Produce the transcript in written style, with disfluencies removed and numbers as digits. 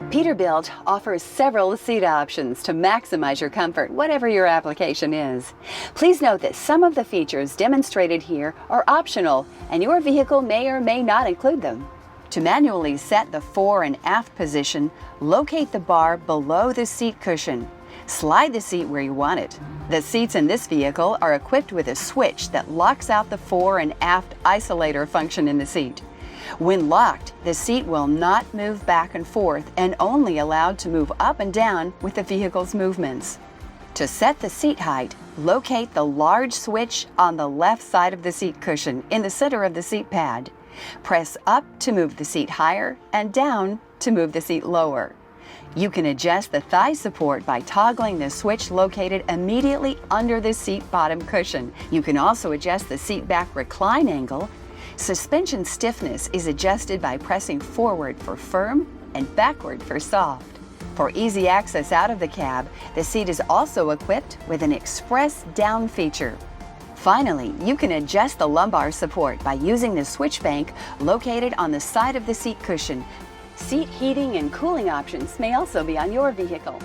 Peterbilt offers several seat options to maximize your comfort, whatever your application is. Please note that some of the features demonstrated here are optional, and your vehicle may or may not include them. To manually set the fore and aft position, locate the bar below the seat cushion. Slide the seat where you want it. The seats in this vehicle are equipped with a switch that locks out the fore and aft isolator function in the seat. When locked, the seat will not move back and forth and only allowed to move up and down with the vehicle's movements. To set the seat height, locate the large switch on the left side of the seat cushion in the center of the seat pad. Press up to move the seat higher and down to move the seat lower. You can adjust the thigh support by toggling the switch located immediately under the seat bottom cushion. You can also adjust the seat back recline angle. Suspension stiffness is adjusted by pressing forward for firm and backward for soft. For easy access out of the cab, the seat is also equipped with an express down feature. Finally, you can adjust the lumbar support by using the switch bank located on the side of the seat cushion. Seat heating and cooling options may also be on your vehicle.